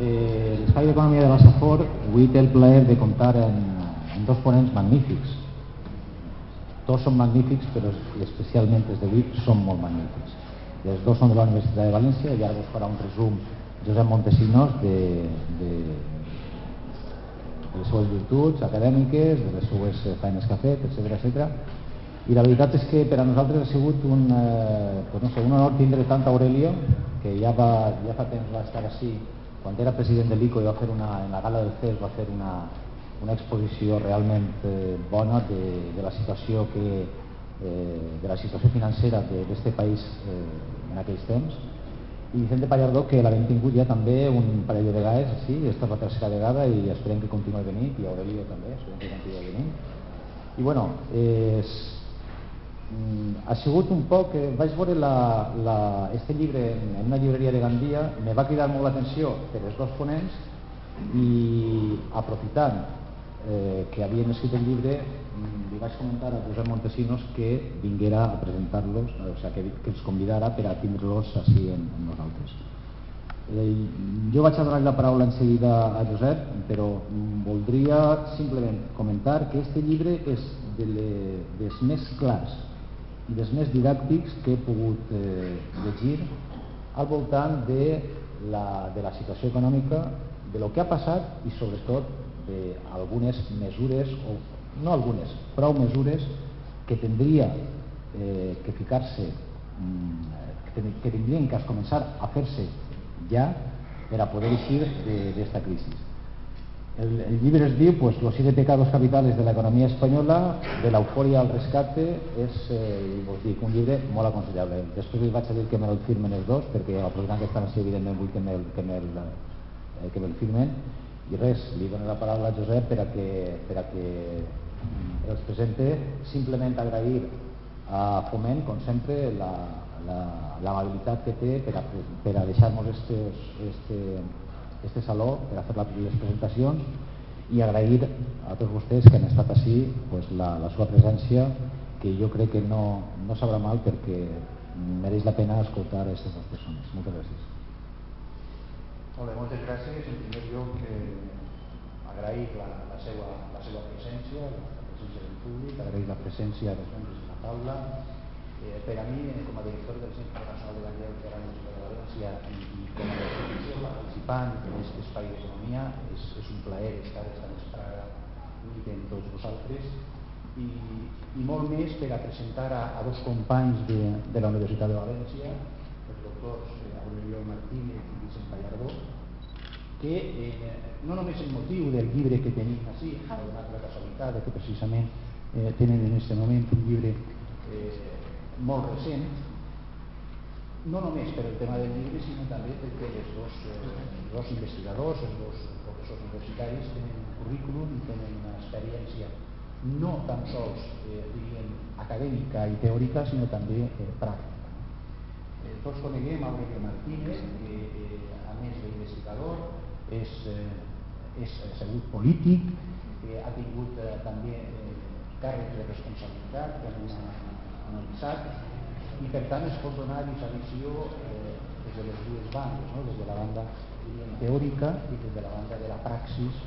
l'Espai d'Economia de la Safor avui té el plaer de comptar en dos ponents magnífics. Tots són magnífics, però especialment els d'avui són molt magnífics. Els dos són de la Universitat de València i ara us farà un resum Josep Montesinos de les seues virtuts acadèmiques, de les seues feines que ha fet, etc. I la veritat és que per a nosaltres ha sigut un honor tindre tant Aurelio, que ja fa temps va estar així, quan era president de l'ICO i va fer en la gala del CES va fer una exposició realment bona de la situació financera d'aquest país en aquells temps. I Vicente Pallardó, que l'havem tingut ja també un parell de vegades, sí, esta és la tercera vegada i esperem que continuï venint, i Aurelio també, esperem que continuï venint. I bueno, ha sigut un poc, vaig veure este llibre en una llibreria de Gandia, me va cridar molt l'atenció per els dos ponents i aprofitant que havien escrit el llibre li vaig comentar a Josep Montesinos que vinguera a presentar-los, o sigui, que els convidara per a tindre-los així en nosaltres. Jo vaig a donar la paraula en seguida a Josep, però voldria simplement comentar que este llibre és dels més clars i dels més didàctics que he pogut llegir al voltant de la situació econòmica, de lo que ha passat i sobretot d'algunes mesures, o no algunes, prou mesures que tindria que ficar-se, que tindrien que començar a fer-se ja per a poder eixir d'esta crisi. El llibre es diu Los 7 pecados capitales de la economía española, de la euforia al rescate. És un llibre molt aconsellable. Després li vaig a dir que me'l firmen els dos, perquè aprofitant que estan així, evidentment vull que me'l firmen. I res, li dono la paraula a Josep per a que els presente. Simplement agrair a Foment, com sempre, l'amabilitat que té per a deixar-nos este saló per a fer les presentacions, i agrair a tots vostès que han estat així la seva presència, que jo crec que no sabrà mal perquè mereix la pena escoltar aquestes dues persones. Moltes gràcies. Molt bé, moltes gràcies. En primer lloc, agrair la seva presència, la presència del públic, agrair la presència dels membres de la taula. Per a mi, com a director del Centre Internacional de Gandia de la Universitat de València i com a participant en aquest espai d'economia, és un plaer estar esta vesprada amb tots vosaltres i molt més per a presentar a dos companys de la Universitat de València, els doctors Aurelio Martínez i Vicent Pallardó, que no només el motiu del llibre que tenim així, ha donat la casualitat que precisament tenen en aquest moment un llibre molt recent, no només per el tema del llibre, sinó també perquè els dos investigadors, els dos professors universitaris, tenen un currículum i tenen una experiència no tan sols, diríem, acadèmica i teòrica, sinó també pràctica. Tots coneguem Aurelio Martínez, que a més d'investigador és sigut polític, ha tingut també càrrecs de responsabilitat que han analitzat, i per tant es pot donar aquesta visió des de les dues bandes, des de la banda teòrica i des de la banda de la praxis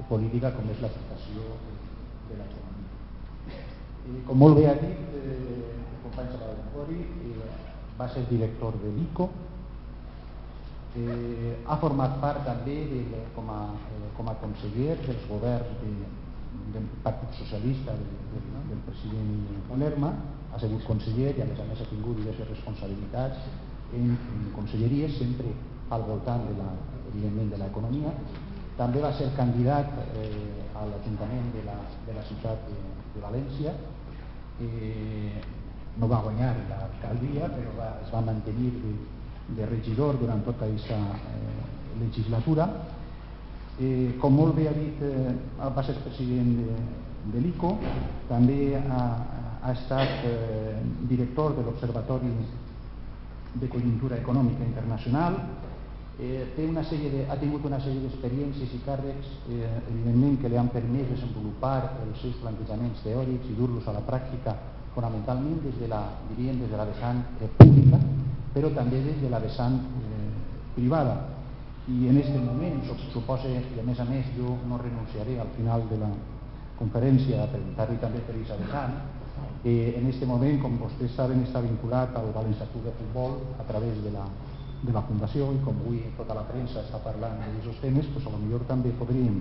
política, com és l'aplicació de l'economia. Com molt bé ha dit el company Salvador Cori, va ser director de l'ICO, ha format part també com a conseller dels governs del Partit Socialista del president Lerma, ha sigut conseller i a més ha tingut diverses responsabilitats en conselleries, sempre al voltant evidentment de l'economia. També va ser candidat a l'Ajuntament de la ciutat de València, no va guanyar l'alcaldia, però es va mantenir de regidor durant tota aquesta legislatura. Com molt bé ha dit, va ser president de l'ICO, també ha estat director de l'Observatori de Conjuntura Econòmica Internacional, ha tingut una sèrie d'experiències i càrrecs, evidentment, que li han permès desenvolupar els seus plantejaments teòrics i dur-los a la pràctica, fonamentalment des de la vessant pública, però també des de la vessant privada. I en aquest moment suposa que, a més, jo no renunciaré al final de la conferència a preguntar-li també per Isa de Sant. En aquest moment, com vostès saben, està vinculat al València Club de Futbol a través de la Fundació, i com avui tota la premsa està parlant d'aquests temes, doncs potser també podríem,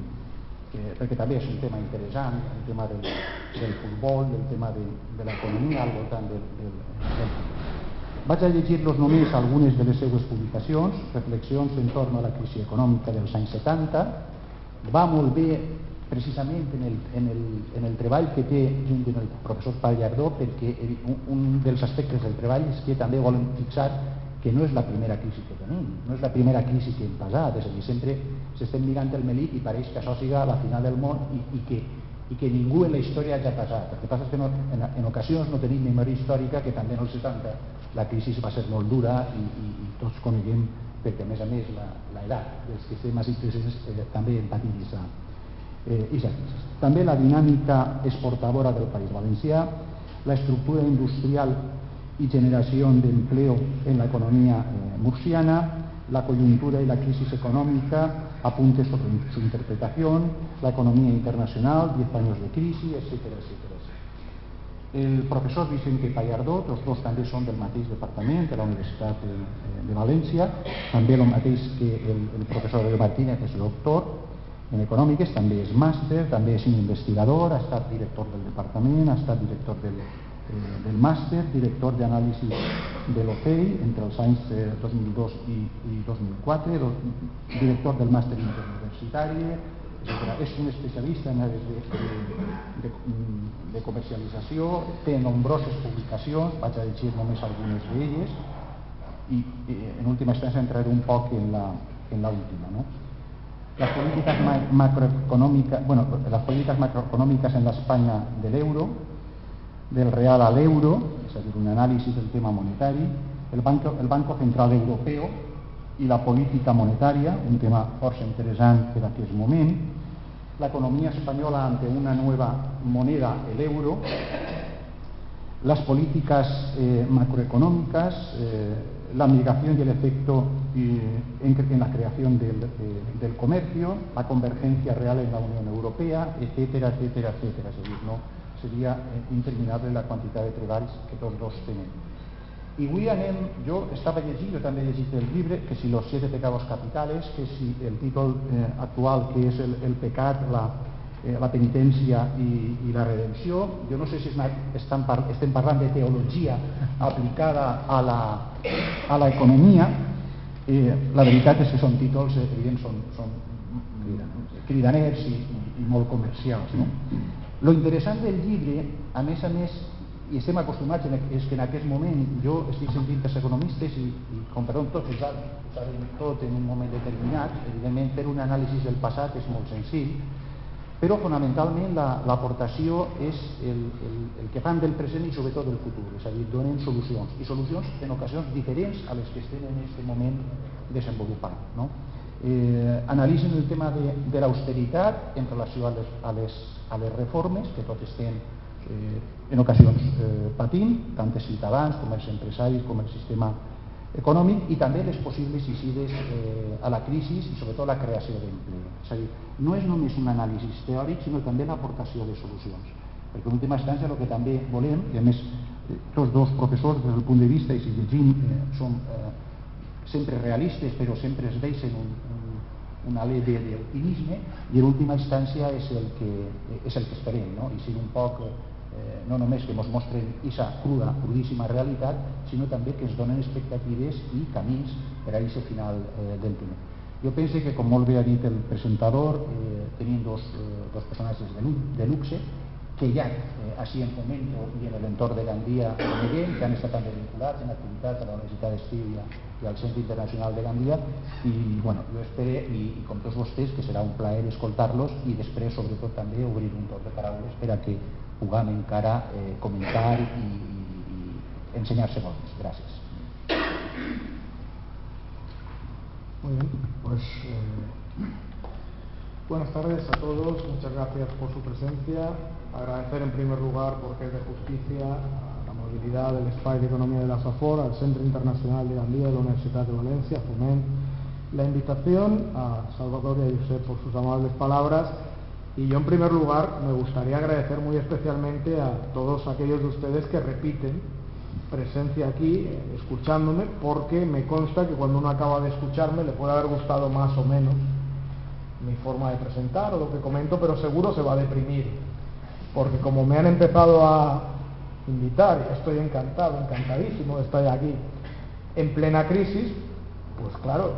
perquè també és un tema interessant, el tema del futbol, el tema de l'economia al voltant del futbol. Vaig a llegir-los només algunes de les seues publicacions, reflexions entorn a la crisi econòmica dels anys 70. Va molt bé precisament en el treball que té junt amb el professor Pallardó, perquè un dels aspectes del treball és que també volen fixar que no és la primera crisi que tenim, no és la primera crisi que hem passat, és a dir, sempre s'estem mirant el melic i pareix que això siga la final del món i que ningú en la història hagi passat. El que passa és que en ocasions no tenim memòria històrica, que també en els 70 la crisi va ser molt dura i tots coneguem, perquè a més l'edat dels que estem així presents també hem patit aquesta crisi. També la dinàmica exportadora del País Valencià, la estructura industrial y generación de empleo en la economía murciana, la coyuntura y la crisis económica, apuntes sobre su interpretación, la economía internacional, 10 años de crisis, etcétera, etcétera. El profesor Vicente Pallardó, els dos també són del mateix departament de la Universitat de València, també el mateix que el professor Abel Martínez, que és doctor en econòmiques, també és màster, també és investigador, ha estat director del departament, ha estat director del màster, director d'anàlisi de l'OCEI entre els anys 2002 i 2004, director del màster interuniversitari, etc. És un especialista en àrees de comercialització, té nombroses publicacions, vaig a llegir només algunes d'elles, i en última instància entraré un poc en l'última. Las políticas macroeconómicas en la España del euro, del real al euro, es decir, un análisis del tema monetario, el Banco Central Europeo y la política monetaria, un tema força interessant per aquest moment, la economía española ante una nueva moneda, el euro, las políticas macroeconómicas, la migración y el efecto en la creación del comercio, la convergencia real en la Unión Europea, etcétera, etcétera, etcétera. Es decir, no seria interminable la quantitat de treballs que tots dos tenen. I avui jo estava llegint, jo també he llegit el llibre, que si los 7 pecados capitales, que si el títol actual, que és el pecat, la penitència i la redempció. Jo no sé si estem parlant de teologia aplicada a l'economia. La veritat és que són títols, evidents, són cridaners i molt comercials. Lo interessant del llibre, a més, i estem acostumats, és que en aquest moment jo estic sentint els economistes i com per tots els altres, ho sabem tot en un moment determinat. Evidentment, fer un anàlisi del passat és molt senzill, però fonamentalment l'aportació és el que fan del present i sobretot del futur, és a dir, donen solucions, i solucions en ocasions diferents a les que estem en aquest moment desenvolupant. Analitzen el tema de l'austeritat en relació a les reformes que tots estem en ocasions patint, tant els ciutadans com els empresaris com el sistema econòmic, i també les possibles eixides a la crisi i sobretot la creació d'empleo. És a dir, no és només un anàlisi teòric, sinó també l'aportació de solucions, perquè en última instància el que també volem, i a més tots dos professors des del punt de vista, i si llegim som sempre realistes, però sempre es deixen un alè d'optimisme, i en última instància és el que esperem, i sigui un poc no només que ens mostren aquesta crudíssima realitat, sinó també que ens donen expectatives i camins per a aquest final del túnel. Jo penso que, com molt bé ha dit el presentador, tenim dos personatges de luxe que ja així en Fomento i en l'entorn de Gandia coneguem, que han estat també vinculats en activitats a la Universitat d'Estiu i al Centre Internacional de Gandia, i jo espero, i com tots vostès, que serà un plaer escoltar-los i després sobretot també obrir un torn de paraules per a que puguem encara comentar i enseñarse cosas. Gracias. Muy bien, pues buenas tardes a todos, muchas gracias por su presencia. Agradecer en primer lugar, porque es de justicia, a la movilidad del Espai d'Economia de la Safor, al Centre Internacional de Gandia de la Universitat de València, Foment, la invitación, a Salvador y a Josep por sus amables palabras, y yo en primer lugar me gustaría agradecer muy especialmente a todos aquellos de ustedes que repiten presencia aquí, escuchándome, porque me consta que cuando uno acaba de escucharme le puede haber gustado más o menos mi forma de presentar o lo que comento, pero seguro se va a deprimir, porque como me han empezado a invitar, y estoy encantado, encantadísimo de estar aquí en plena crisis, pues claro,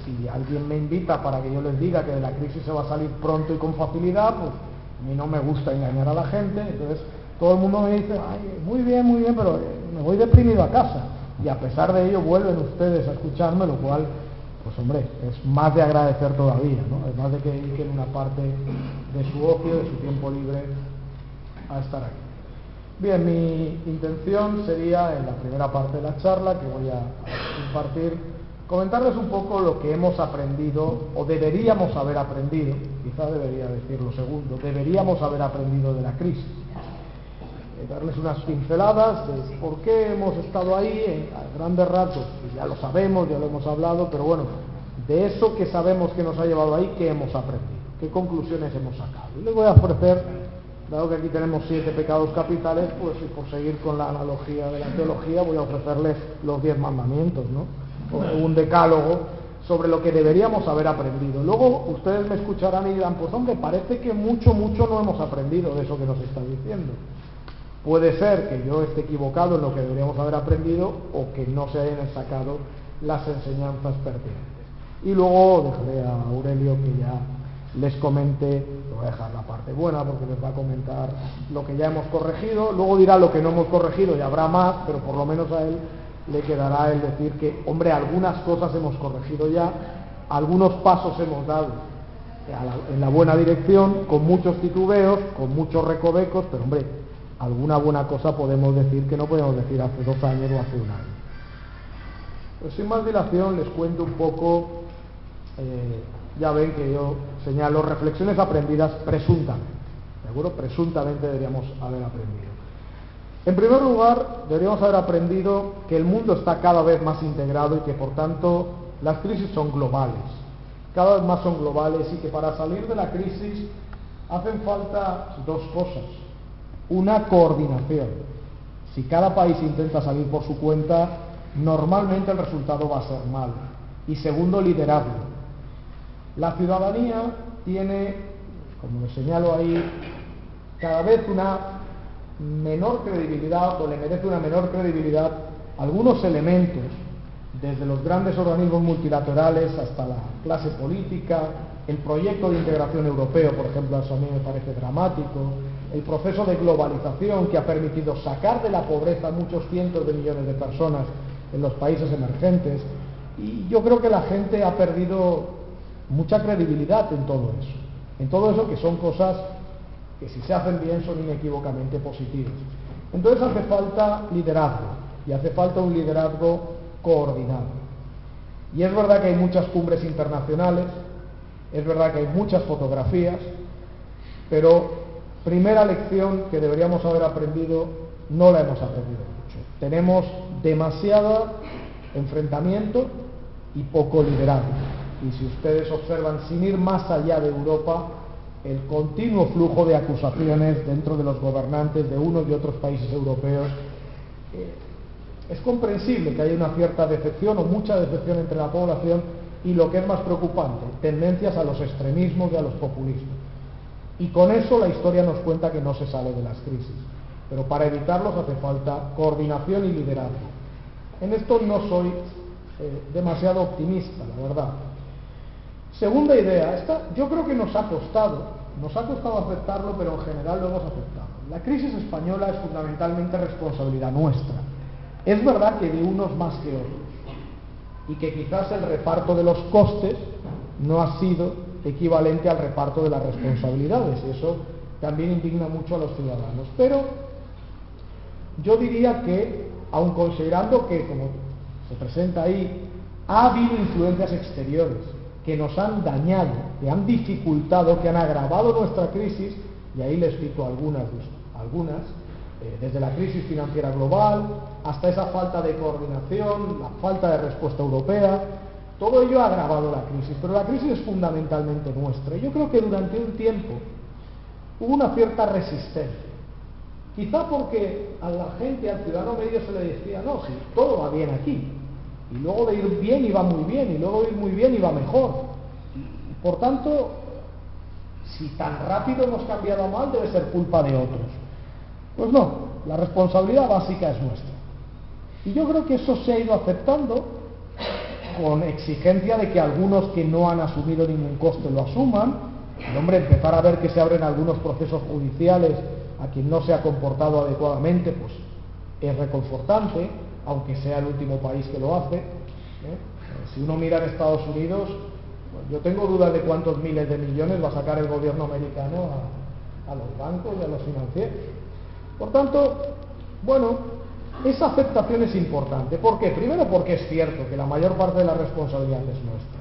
si alguien me invita para que yo les diga que de la crisis se va a salir pronto y con facilidad, pues a mí no me gusta engañar a la gente, entonces todo el mundo me dice, ay, muy bien, pero me voy deprimido a casa, y a pesar de ello vuelven ustedes a escucharme, lo cual, pues hombre, es más de agradecer todavía, ¿no? Es más de que dediquen una parte de su ocio, de su tiempo libre a estar aquí. Bien, mi intención sería, en la primera parte de la charla que voy a impartir, comentarles un poco lo que hemos aprendido, o deberíamos haber aprendido, quizá debería decir lo segundo, deberíamos haber aprendido de la crisis. Darles unas pinceladas de por qué hemos estado ahí, a grandes rasgos, y ya lo sabemos, ya lo hemos hablado, pero bueno, de eso que sabemos que nos ha llevado ahí, ¿qué hemos aprendido? ¿Qué conclusiones hemos sacado? Y les voy a ofrecer, dado que aquí tenemos 7 pecados capitales, pues y por seguir con la analogía de la teología, voy a ofrecerles los 10 mandamientos, ¿no? O un decálogo sobre lo que deberíamos haber aprendido. Luego ustedes me escucharán y dirán, pues hombre, parece que mucho no hemos aprendido de eso que nos está diciendo. Puede ser que yo esté equivocado en lo que deberíamos haber aprendido o que no se hayan sacado las enseñanzas pertinentes. Y luego dejaré a Aurelio que ya les comente, le voy a dejar la parte buena porque les va a comentar lo que ya hemos corregido, luego dirá lo que no hemos corregido y habrá más, pero por lo menos a él le quedará el decir que, hombre, algunas cosas hemos corregido ya, algunos pasos hemos dado en la buena dirección, con muchos titubeos, con muchos recovecos, pero hombre, alguna buena cosa podemos decir que no podemos decir hace 2 años o hace 1 año. Pues sin más dilación les cuento un poco, ya ven que yo señalo reflexiones aprendidas presuntamente, ¿de acuerdo? Presuntamente deberíamos haber aprendido. En primer lugar, deberíamos haber aprendido que el mundo está cada vez más integrado y que por tanto las crisis son globales, cada vez más son globales y que para salir de la crisis hacen falta 2 cosas. Una, coordinación. Si cada país intenta salir por su cuenta, normalmente el resultado va a ser malo. Y segundo, liderazgo. La ciudadanía tiene, como lo señalo ahí, cada vez una menor credibilidad, o le merece una menor credibilidad algunos elementos, desde los grandes organismos multilaterales hasta la clase política, el proyecto de integración europeo, por ejemplo, eso a mí me parece dramático, el proceso de globalización que ha permitido sacar de la pobreza a muchos cientos de millones de personas en los países emergentes, y yo creo que la gente ha perdido mucha credibilidad en todo eso que son cosas que si se hacen bien son inequívocamente positivas. Entonces hace falta liderazgo, y hace falta un liderazgo coordinado. Y es verdad que hay muchas cumbres internacionales, es verdad que hay muchas fotografías, pero primera lección que deberíamos haber aprendido, no la hemos aprendido mucho. Tenemos demasiado enfrentamiento y poco liderazgo. Y si ustedes observan, sin ir más allá de Europa, el continuo flujo de acusaciones dentro de los gobernantes de unos y otros países europeos, es comprensible que haya una cierta decepción o mucha decepción entre la población y, lo que es más preocupante, tendencias a los extremismos y a los populismos. Y con eso la historia nos cuenta que no se sale de las crisis. Pero para evitarlos hace falta coordinación y liderazgo. En esto no soy demasiado optimista, la verdad. Segunda idea, esta yo creo que nos ha costado aceptarlo, pero en general lo hemos aceptado. La crisis española es fundamentalmente responsabilidad nuestra. Es verdad que de unos más que otros, y que quizás el reparto de los costes no ha sido equivalente al reparto de las responsabilidades, y eso también indigna mucho a los ciudadanos. Pero yo diría que, aun considerando que, como se presenta ahí, ha habido influencias exteriores que nos han dañado, que han dificultado, que han agravado nuestra crisis, y ahí les cito algunas, desde la crisis financiera global hasta esa falta de coordinación, la falta de respuesta europea. todo ello ha agravado la crisis, pero la crisis es fundamentalmente nuestra. Yo creo que durante un tiempo hubo una cierta resistencia. Quizá porque a la gente, al ciudadano medio se le decía, no, si todo va bien aquí, y luego de ir bien iba muy bien, y luego de ir muy bien iba mejor. Y por tanto, si tan rápido hemos cambiado mal, debe ser culpa de otros. Pues no, la responsabilidad básica es nuestra. Y yo creo que eso se ha ido aceptando con exigencia de que algunos que no han asumido ningún coste lo asuman. Y, hombre, empezar a ver que se abren algunos procesos judiciales a quien no se ha comportado adecuadamente, pues es reconfortante, aunque sea el último país que lo hace. Si uno mira en Estados Unidos, pues yo tengo dudas de cuántos miles de millones va a sacar el gobierno americano a los bancos y a los financieros. Por tanto, bueno, esa aceptación es importante. ¿Por qué? Primero, porque es cierto que la mayor parte de la responsabilidad es nuestra.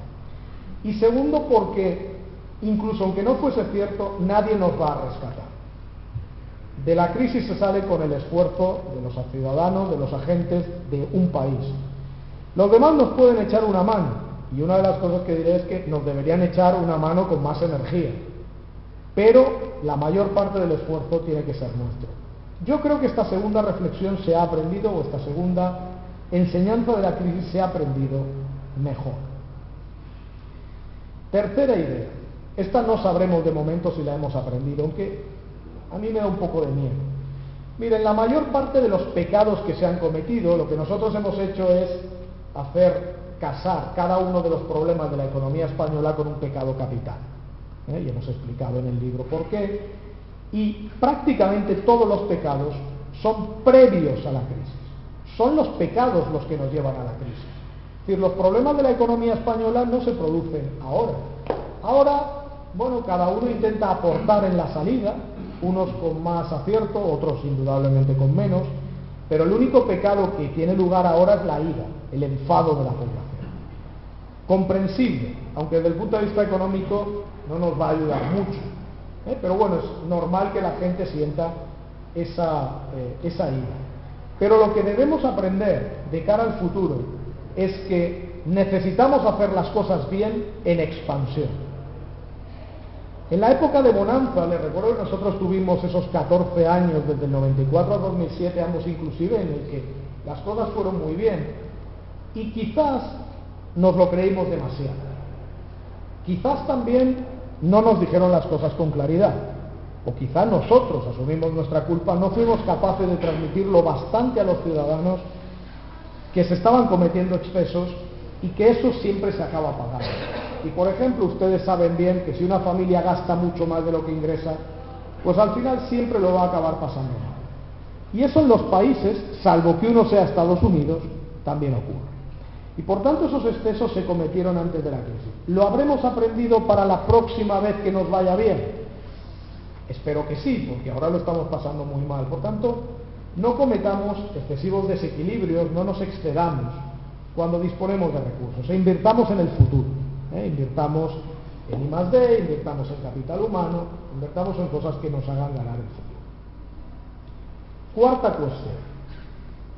Y segundo, porque incluso aunque no fuese cierto, nadie nos va a rescatar. De la crisis se sale con el esfuerzo de los ciudadanos, de los agentes de un país. Los demás nos pueden echar una mano, y una de las cosas que diré es que nos deberían echar una mano con más energía, pero la mayor parte del esfuerzo tiene que ser nuestro. Yo creo que esta segunda reflexión se ha aprendido, o esta segunda enseñanza de la crisis se ha aprendido mejor. Tercera idea. Esta no sabremos de momento si la hemos aprendido, aunque a mí me da un poco de miedo. Miren, la mayor parte de los pecados que se han cometido, lo que nosotros hemos hecho es casar cada uno de los problemas de la economía española con un pecado capital. Y hemos explicado en el libro por qué. Y prácticamente todos los pecados son previos a la crisis. Son los pecados los que nos llevan a la crisis. Es decir, los problemas de la economía española no se producen ahora. Ahora, bueno, cada uno intenta aportar en la salida, unos con más acierto, otros indudablemente con menos, pero el único pecado que tiene lugar ahora es la ira, el enfado de la población. Comprensible, aunque desde el punto de vista económico no nos va a ayudar mucho. Pero bueno, es normal que la gente sienta esa ira. Pero lo que debemos aprender de cara al futuro es que necesitamos hacer las cosas bien en expansión. En la época de bonanza, les recuerdo que nosotros tuvimos esos 14 años, desde el 94 al 2007, ambos inclusive, en el que las cosas fueron muy bien. Y quizás nos lo creímos demasiado. Quizás también no nos dijeron las cosas con claridad. O quizás nosotros asumimos nuestra culpa, no fuimos capaces de transmitirlo bastante a los ciudadanos que se estaban cometiendo excesos y que eso siempre se acaba pagando. Y por ejemplo, ustedes saben bien que si una familia gasta mucho más de lo que ingresa, pues al final siempre lo va a acabar pasando mal. Y eso en los países, salvo que uno sea Estados Unidos, también ocurre. Y por tanto esos excesos se cometieron antes de la crisis. ¿Lo habremos aprendido para la próxima vez que nos vaya bien? Espero que sí, porque ahora lo estamos pasando muy mal. Por tanto, no cometamos excesivos desequilibrios, no nos excedamos cuando disponemos de recursos, e invirtamos en el futuro. Invirtamos en I+D, invirtamos en capital humano, invirtamos en cosas que nos hagan ganar el futuro. Cuarta cuestión.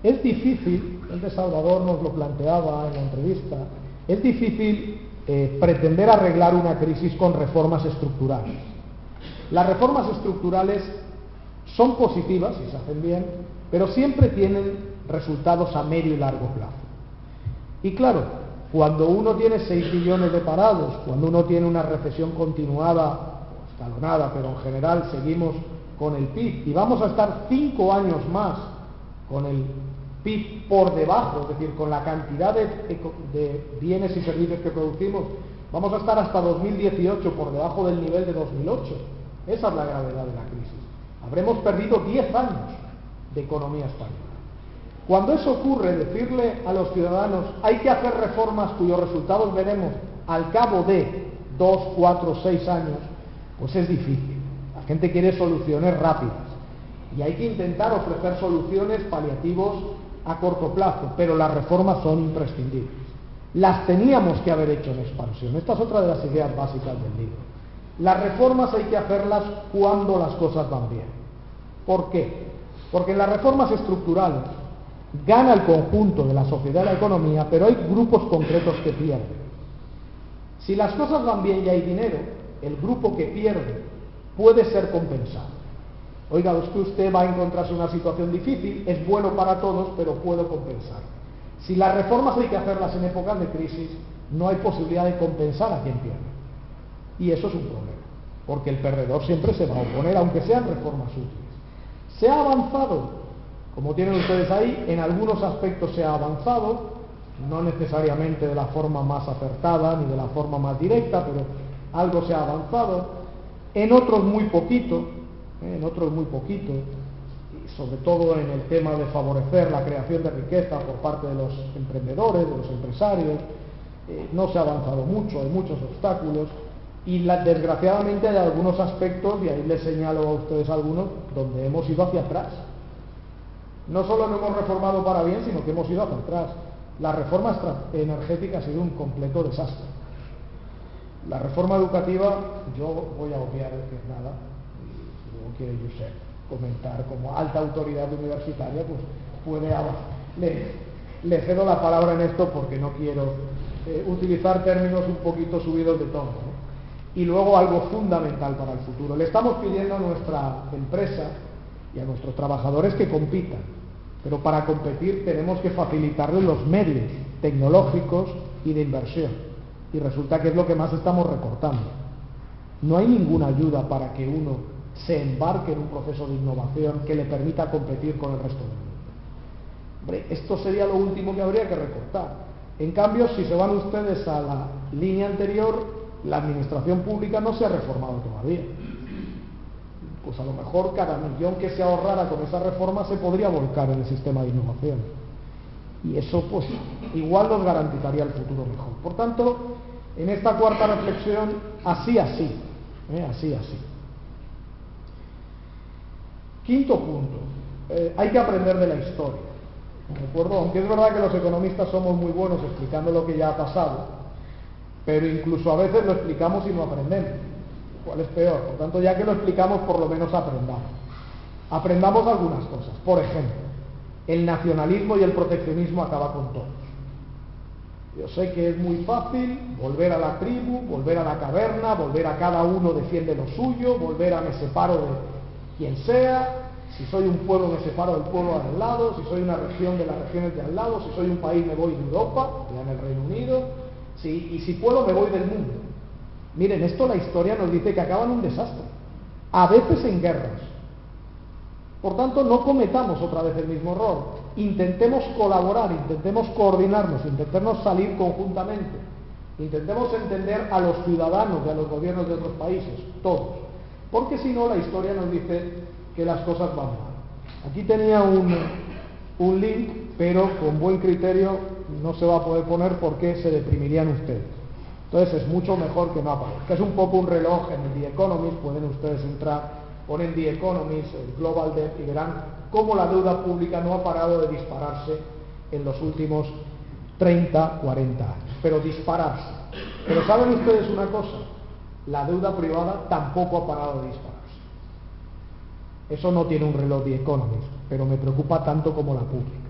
Es difícil, el de Salvador nos lo planteaba en la entrevista, es difícil pretender arreglar una crisis con reformas estructurales. Las reformas estructurales son positivas si se hacen bien, pero siempre tienen resultados a medio y largo plazo. Y claro, cuando uno tiene 6 millones de parados, cuando uno tiene una recesión continuada, o escalonada, pero en general seguimos con el PIB, y vamos a estar 5 años más con el PIB por debajo, es decir, con la cantidad de bienes y servicios que producimos, vamos a estar hasta 2018 por debajo del nivel de 2008. Esa es la gravedad de la crisis. Habremos perdido 10 años de economía española. Cuando eso ocurre, decirle a los ciudadanos hay que hacer reformas cuyos resultados veremos al cabo de 2, 4, 6 años, pues es difícil. La gente quiere soluciones rápidas y hay que intentar ofrecer soluciones paliativos a corto plazo, pero las reformas son imprescindibles. Las teníamos que haber hecho en expansión. Esta es otra de las ideas básicas del libro. Las reformas hay que hacerlas cuando las cosas van bien. ¿Por qué? Porque en las reformas estructurales gana el conjunto de la sociedad y la economía, pero hay grupos concretos que pierden. Si las cosas van bien y hay dinero, el grupo que pierde puede ser compensado. Oiga, es que usted va a encontrarse en una situación difícil, es bueno para todos, pero puedo compensar. Si las reformas hay que hacerlas en épocas de crisis, no hay posibilidad de compensar a quien pierde. Y eso es un problema, porque el perdedor siempre se va a oponer, aunque sean reformas útiles. Se ha avanzado, como tienen ustedes ahí, en algunos aspectos se ha avanzado, no necesariamente de la forma más acertada ni de la forma más directa, pero algo se ha avanzado, en otros muy poquito, y sobre todo en el tema de favorecer la creación de riqueza por parte de los emprendedores, de los empresarios. No se ha avanzado mucho, hay muchos obstáculos, y desgraciadamente hay algunos aspectos, y ahí les señalo a ustedes algunos, donde hemos ido hacia atrás. No solo no hemos reformado para bien, sino que hemos ido hacia atrás. La reforma energética ha sido un completo desastre. La reforma educativa, yo voy a obviar que es nada, y si luego quiere Josep comentar como alta autoridad universitaria, pues puede le cedo la palabra en esto porque no quiero utilizar términos un poquito subidos de tono, ¿no? Y luego algo fundamental para el futuro. Le estamos pidiendo a nuestra empresa y a nuestros trabajadores que compitan, pero para competir tenemos que facilitarles los medios tecnológicos y de inversión, y resulta que es lo que más estamos recortando. No hay ninguna ayuda para que uno se embarque en un proceso de innovación que le permita competir con el resto del mundo. Hombre, esto sería lo último que habría que recortar. En cambio, si se van ustedes a la línea anterior, la administración pública no se ha reformado todavía. Pues a lo mejor cada millón que se ahorrara con esa reforma se podría volcar en el sistema de innovación. Y eso, pues, igual nos garantizaría el futuro mejor. Por tanto, en esta cuarta reflexión, así. Quinto punto, hay que aprender de la historia. ¿De acuerdo? Aunque es verdad que los economistas somos muy buenos explicando lo que ya ha pasado, pero incluso a veces lo explicamos y no aprendemos. ¿Cuál es peor? Por tanto, ya que lo explicamos, por lo menos aprendamos. Aprendamos algunas cosas. Por ejemplo, el nacionalismo y el proteccionismo acaba con todos. Yo sé que es muy fácil volver a la tribu, volver a la caverna, volver a cada uno defiende lo suyo, volver a me separo de quien sea. Si soy un pueblo me separo del pueblo de al lado, si soy una región de las regiones de al lado, si soy un país me voy de Europa, ya en el Reino Unido, y si puedo me voy del mundo. Miren, esto la historia nos dice que acaba en un desastre, a veces en guerras. Por tanto, no cometamos otra vez el mismo error. Intentemos colaborar, intentemos coordinarnos, intentemos salir conjuntamente, intentemos entender a los ciudadanos y a los gobiernos de otros países, todos. Porque si no, la historia nos dice que las cosas van mal. Aquí tenía un link, pero con buen criterio no se va a poder poner porque se deprimirían ustedes. Entonces es mucho mejor que no aparezca. Es un poco un reloj en el The Economist, pueden ustedes entrar, ponen The Economist, el Global Debt, y verán cómo la deuda pública no ha parado de dispararse en los últimos 30, 40 años. Pero dispararse. Pero ¿saben ustedes una cosa? La deuda privada tampoco ha parado de dispararse. Eso no tiene un reloj The Economist, pero me preocupa tanto como la pública.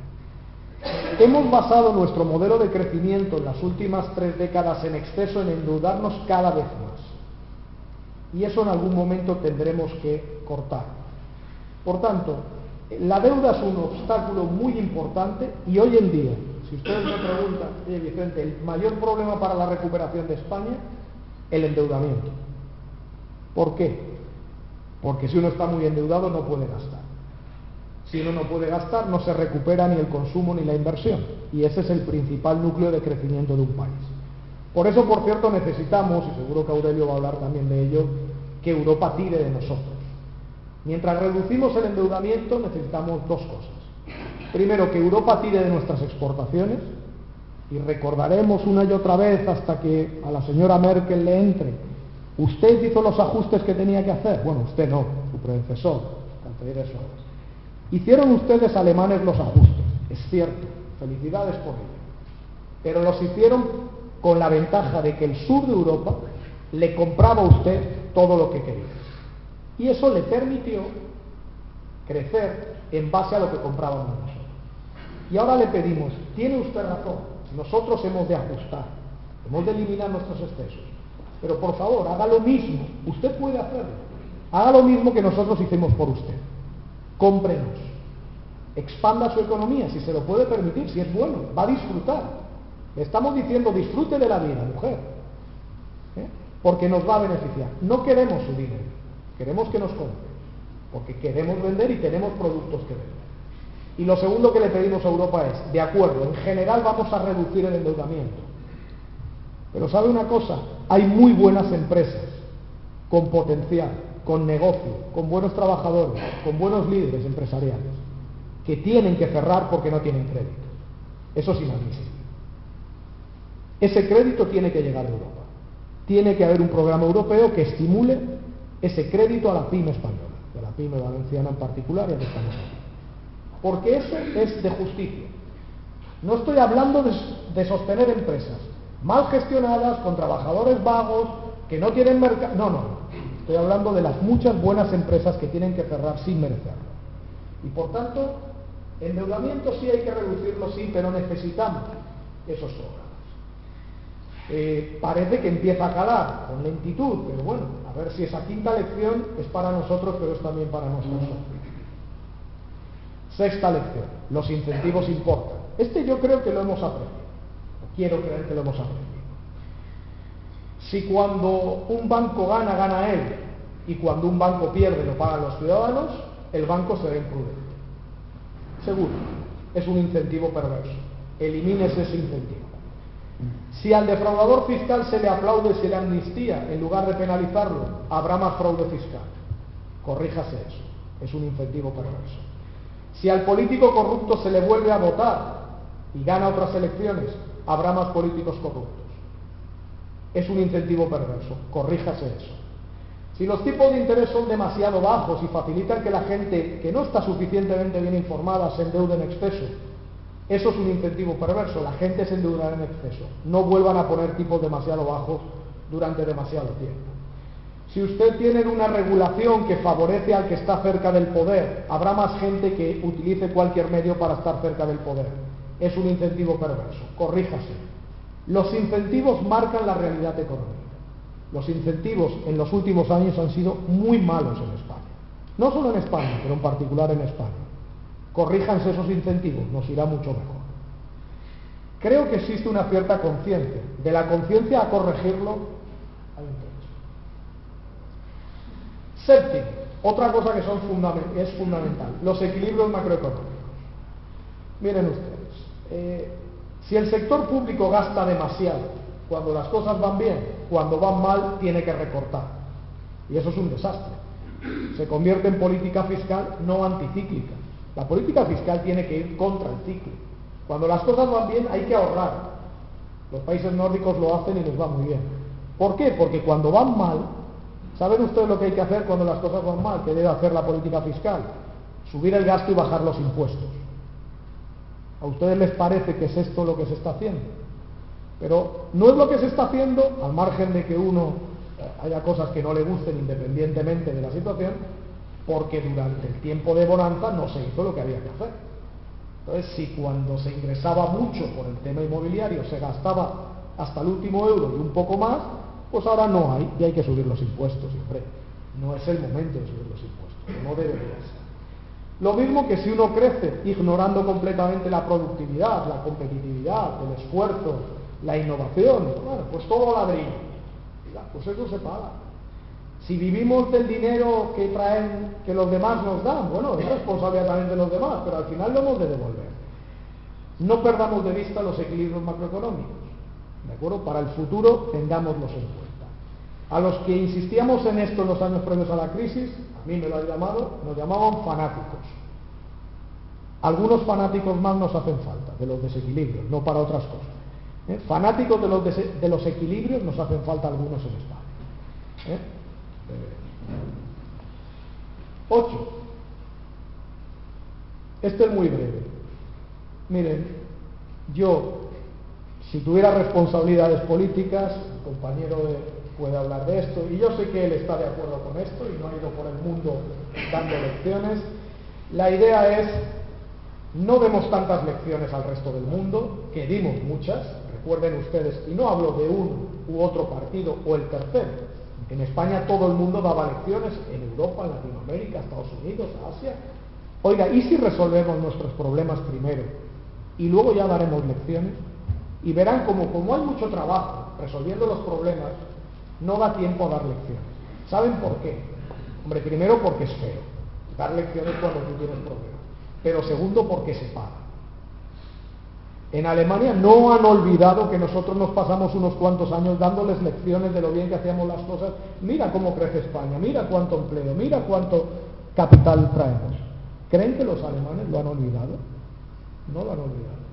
Hemos basado nuestro modelo de crecimiento en las últimas 3 décadas en exceso en endeudarnos cada vez más. Y eso en algún momento tendremos que cortar. Por tanto, la deuda es un obstáculo muy importante y hoy en día, si ustedes me preguntan, oye Vicente, el mayor problema para la recuperación de España, el endeudamiento. ¿Por qué? Porque si uno está muy endeudado no puede gastar. Si uno no puede gastar, no se recupera ni el consumo ni la inversión. Y ese es el principal núcleo de crecimiento de un país. Por eso, por cierto, necesitamos, y seguro que Aurelio va a hablar también de ello, que Europa tire de nosotros. Mientras reducimos el endeudamiento, necesitamos dos cosas. Primero, que Europa tire de nuestras exportaciones, y recordaremos una y otra vez hasta que a la señora Merkel le entre: usted hizo los ajustes que tenía que hacer. Bueno, usted no, su predecesor, canciller Scholz. Hicieron ustedes alemanes los ajustes, es cierto, felicidades por ello, pero los hicieron con la ventaja de que el sur de Europa le compraba a usted todo lo que quería, y eso le permitió crecer en base a lo que comprábamos nosotros. Y ahora le pedimos, tiene usted razón, nosotros hemos de ajustar, hemos de eliminar nuestros excesos. Pero por favor, haga lo mismo, usted puede hacerlo, haga lo mismo que nosotros hicimos por usted. Cómprenos, expanda su economía, si se lo puede permitir, si es bueno, va a disfrutar. Le estamos diciendo, disfrute de la vida, mujer, porque nos va a beneficiar. No queremos su dinero, queremos que nos compre, porque queremos vender y tenemos productos que vender. Y lo segundo que le pedimos a Europa es, de acuerdo, en general vamos a reducir el endeudamiento. Pero ¿sabe una cosa? Hay muy buenas empresas, con potencial, con negocio, con buenos trabajadores, con buenos líderes empresariales, que tienen que cerrar porque no tienen crédito. Eso es inadmisible. Ese crédito tiene que llegar de Europa. Tiene que haber un programa europeo que estimule ese crédito a la pyme española, a la pyme valenciana en particular y a la española. Porque eso es de justicia. No estoy hablando de sostener empresas mal gestionadas, con trabajadores vagos, que no tienen mercado. No. Estoy hablando de las muchas buenas empresas que tienen que cerrar sin merecerlo. Y por tanto, endeudamiento sí hay que reducirlo, sí, pero necesitamos esos programas. Parece que empieza a calar con lentitud, pero bueno, a ver si esa quinta lección es para nosotros, pero es también para nuestros socios. Sexta lección, los incentivos importan. Yo creo que lo hemos aprendido. Quiero creer que lo hemos aprendido. Si cuando un banco gana él, y cuando un banco pierde, lo pagan los ciudadanos, el banco será imprudente. Seguro, es un incentivo perverso. Elimínese ese incentivo. Si al defraudador fiscal se le aplaude y se le amnistía, en lugar de penalizarlo, habrá más fraude fiscal. Corríjase eso. Es un incentivo perverso. Si al político corrupto se le vuelve a votar y gana otras elecciones, habrá más políticos corruptos. Es un incentivo perverso. Corríjase eso. Si los tipos de interés son demasiado bajos y facilitan que la gente que no está suficientemente bien informada se endeude en exceso, eso es un incentivo perverso. La gente se endeudará en exceso. No vuelvan a poner tipos demasiado bajos durante demasiado tiempo. Si usted tiene una regulación que favorece al que está cerca del poder, habrá más gente que utilice cualquier medio para estar cerca del poder. Es un incentivo perverso. Corríjase. Los incentivos marcan la realidad económica. Los incentivos en los últimos años han sido muy malos en España. No solo en España, pero en particular en España. Corríjanse esos incentivos, nos irá mucho mejor. Creo que existe una cierta conciencia. De la conciencia a corregirlo, hay un trecho. Séptimo, otra cosa que es fundamental, los equilibrios macroeconómicos. Miren ustedes, si el sector público gasta demasiado cuando las cosas van bien, cuando van mal tiene que recortar. Y eso es un desastre. Se convierte en política fiscal no anticíclica. La política fiscal tiene que ir contra el ciclo. Cuando las cosas van bien hay que ahorrar. Los países nórdicos lo hacen y les va muy bien. ¿Por qué? Porque cuando van mal, ¿saben ustedes lo que hay que hacer cuando las cosas van mal? ¿Qué debe hacer la política fiscal? Subir el gasto y bajar los impuestos. ¿A ustedes les parece que es esto lo que se está haciendo? Pero no es lo que se está haciendo, al margen de que haya cosas que no le gusten independientemente de la situación, porque durante el tiempo de bonanza no se hizo lo que había que hacer. Entonces, si cuando se ingresaba mucho por el tema inmobiliario se gastaba hasta el último euro y un poco más, pues ahora no hay, y hay que subir los impuestos, siempre. No es el momento de subir los impuestos, no debería ser. Lo mismo que si uno crece ignorando completamente la productividad, la competitividad, el esfuerzo, la innovación, bueno, pues todo ladrillo. Pues eso se paga. Si vivimos del dinero que traen, que los demás nos dan, bueno, es responsabilidad también de los demás, pero al final lo hemos de devolver. No perdamos de vista los equilibrios macroeconómicos, ¿de acuerdo? Para el futuro tengámoslos en cuenta. A los que insistíamos en esto en los años previos a la crisis, a mí me lo han llamado, nos llamaban fanáticos. Algunos fanáticos más nos hacen falta, de los desequilibrios, no para otras cosas. Fanáticos de los equilibrios nos hacen falta algunos en España. 8. Este es muy breve. Miren, yo, si tuviera responsabilidades políticas, el compañero puede hablar de esto, y yo sé que él está de acuerdo con esto y no ha ido por el mundo dando lecciones. La idea es, no demos tantas lecciones al resto del mundo, que dimos muchas, recuerden ustedes, y no hablo de uno u otro partido o el tercero, en España todo el mundo daba lecciones, en Europa, en Latinoamérica, Estados Unidos, Asia. Oiga, ¿y si resolvemos nuestros problemas primero y luego ya daremos lecciones? Y verán como hay mucho trabajo resolviendo los problemas, no da tiempo a dar lecciones. ¿Saben por qué? Hombre, primero porque es feo dar lecciones cuando tú tienes problemas, pero segundo porque se paga. En Alemania no han olvidado que nosotros nos pasamos unos cuantos años dándoles lecciones de lo bien que hacíamos las cosas. Mira cómo crece España, mira cuánto empleo, mira cuánto capital traemos. ¿Creen que los alemanes lo han olvidado? No lo han olvidado.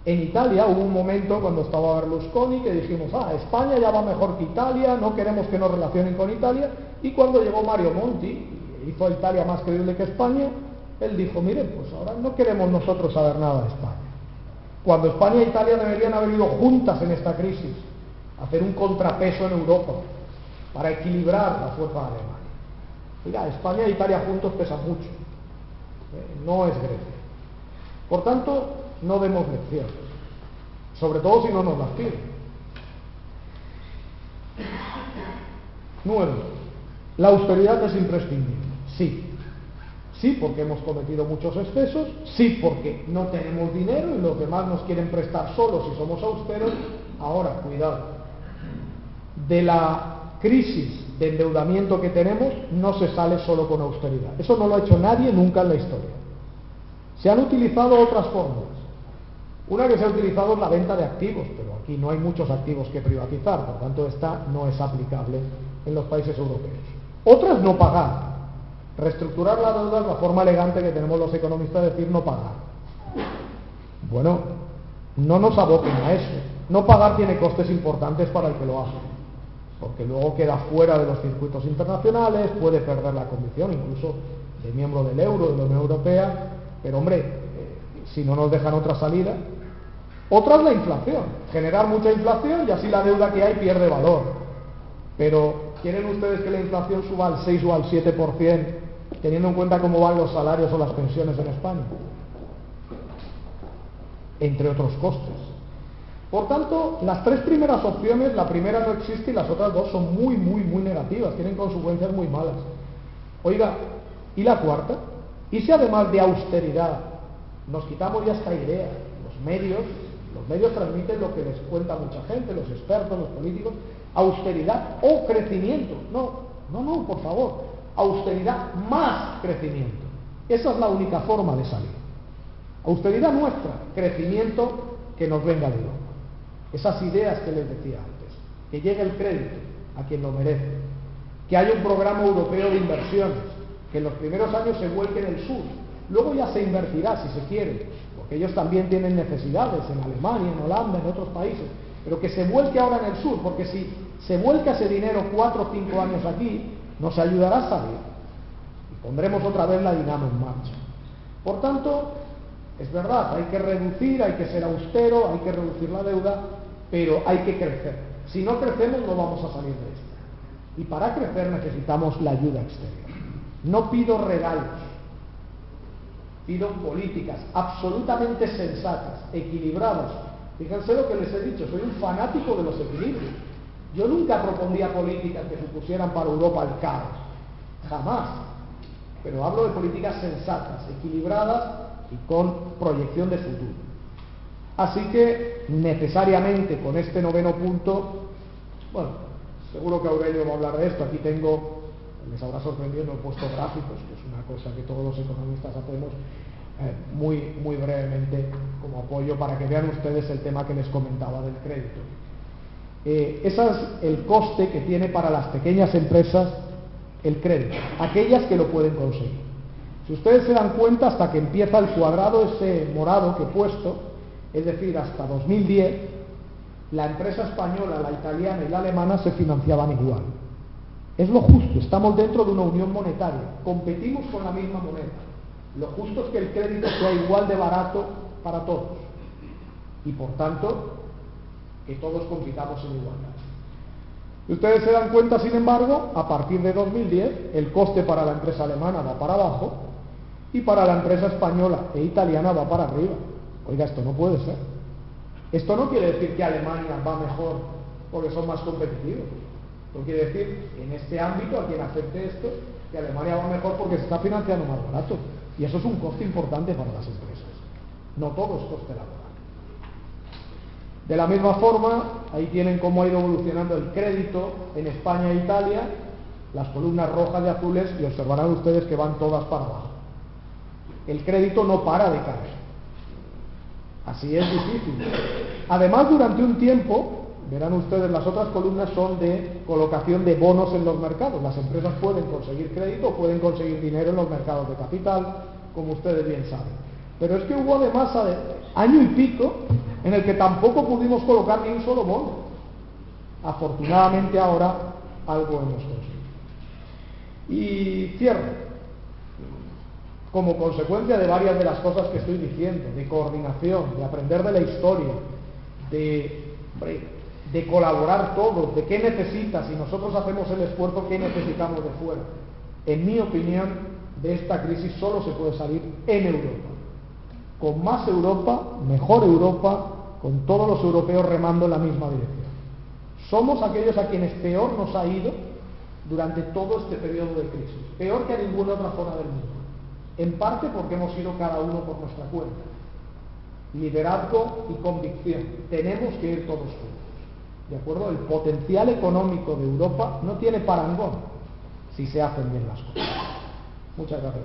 En Italia hubo un momento cuando estaba Berlusconi que dijimos, España ya va mejor que Italia, no queremos que nos relacionen con Italia, y cuando llegó Mario Monti, hizo a Italia más creíble que España, él dijo, miren, pues ahora no queremos nosotros saber nada de España. Cuando España e Italia deberían haber ido juntas en esta crisis, hacer un contrapeso en Europa, para equilibrar la fuerza de Alemania. Mira, España e Italia juntos pesan mucho, no es Grecia. Por tanto, no demos lecciones, sobre todo si no nos las piden. 9. La austeridad es imprescindible. Sí, porque hemos cometido muchos excesos, sí, porque no tenemos dinero y los demás nos quieren prestar solos y somos austeros. Ahora, cuidado, de la crisis de endeudamiento que tenemos no se sale solo con austeridad. Eso no lo ha hecho nadie nunca en la historia. Se han utilizado otras fórmulas. Una que se ha utilizado es la venta de activos, pero aquí no hay muchos activos que privatizar, por tanto esta no es aplicable en los países europeos. Otra es no pagar. Reestructurar la deuda es la forma elegante que tenemos los economistas de decir no pagar. Bueno, no nos aboquen a eso. No pagar tiene costes importantes para el que lo hace, porque luego queda fuera de los circuitos internacionales, puede perder la condición incluso de miembro del euro, de la Unión Europea, pero hombre, si no nos dejan otra salida. Otra es la inflación, generar mucha inflación y así la deuda que hay pierde valor. Pero ¿quieren ustedes que la inflación suba al 6 o al 7%, teniendo en cuenta cómo van los salarios o las pensiones en España? Entre otros costes. Por tanto, las tres primeras opciones, la primera no existe y las otras dos son muy negativas, tienen consecuencias muy malas. Oiga, ¿y la cuarta? ¿Y si además de austeridad nos quitamos ya esta idea? Los medios transmiten lo que les cuenta mucha gente, los expertos, los políticos, austeridad o crecimiento. No, por favor, austeridad más crecimiento. Esa es la única forma de salir. Austeridad nuestra, crecimiento que nos venga de Europa. Esas ideas que les decía antes, que llegue el crédito a quien lo merece, que haya un programa europeo de inversiones, que en los primeros años se vuelque en el sur, luego ya se invertirá si se quiere, porque ellos también tienen necesidades en Alemania, en Holanda, en otros países, pero que se vuelque ahora en el sur, porque si se vuelca ese dinero 4 o 5 años aquí, nos ayudará a salir y pondremos otra vez la dinamo en marcha. Por tanto, es verdad, hay que reducir, hay que ser austero, hay que reducir la deuda, pero hay que crecer. Si no crecemos no vamos a salir de esta. Y para crecer necesitamos la ayuda exterior. No pido regalos, pido políticas absolutamente sensatas, equilibradas. Fíjense lo que les he dicho, soy un fanático de los equilibrios. Yo nunca propondría políticas que supusieran para Europa el caos, jamás. Pero hablo de políticas sensatas, equilibradas y con proyección de futuro. Así que necesariamente con este 9º punto, bueno, seguro que Aurelio va a hablar de esto, aquí tengo, les habrá sorprendido, no he puesto gráficos, que es una cosa que todos los economistas hacemos muy brevemente como apoyo para que vean ustedes el tema que les comentaba del crédito. Ese es el coste que tiene para las pequeñas empresas el crédito, aquellas que lo pueden conseguir. Si ustedes se dan cuenta, hasta que empieza el cuadrado ese morado que he puesto, es decir, hasta 2010, la empresa española, la italiana y la alemana se financiaban igual. Es lo justo, estamos dentro de una unión monetaria, competimos con la misma moneda. Lo justo es que el crédito sea igual de barato para todos y por tanto que todos compitamos en igualdad. Ustedes se dan cuenta, sin embargo, a partir de 2010 el coste para la empresa alemana va para abajo y para la empresa española e italiana va para arriba. Oiga, esto no puede ser. Esto no quiere decir que Alemania va mejor porque son más competitivos. Esto quiere decir, en este ámbito, a quien acepte esto, que Alemania va mejor porque se está financiando más barato. Y eso es un coste importante para las empresas. No todo es coste laboral. De la misma forma, ahí tienen cómo ha ido evolucionando el crédito en España e Italia, las columnas rojas y azules, y observarán ustedes que van todas para abajo. El crédito no para de caer. Así es difícil. Además, durante un tiempo, verán ustedes, las otras columnas son de colocación de bonos en los mercados. Las empresas pueden conseguir crédito, pueden conseguir dinero en los mercados de capital, como ustedes bien saben. Pero es que hubo además año y pico en el que tampoco pudimos colocar ni un solo bono. Afortunadamente ahora algo hemos conseguido. Y cierro. Como consecuencia de varias de las cosas que estoy diciendo, de coordinación, de aprender de la historia, de colaborar todos, de qué necesitas, si nosotros hacemos el esfuerzo, qué necesitamos de fuera. En mi opinión, de esta crisis solo se puede salir en Europa. Con más Europa, mejor Europa, con todos los europeos remando en la misma dirección. Somos aquellos a quienes peor nos ha ido durante todo este periodo de crisis, peor que a ninguna otra zona del mundo. En parte porque hemos ido cada uno por nuestra cuenta. Liderazgo y convicción. Tenemos que ir todos juntos. ¿De acuerdo? El potencial económico de Europa no tiene parangón si se hacen bien las cosas. Muchas gracias.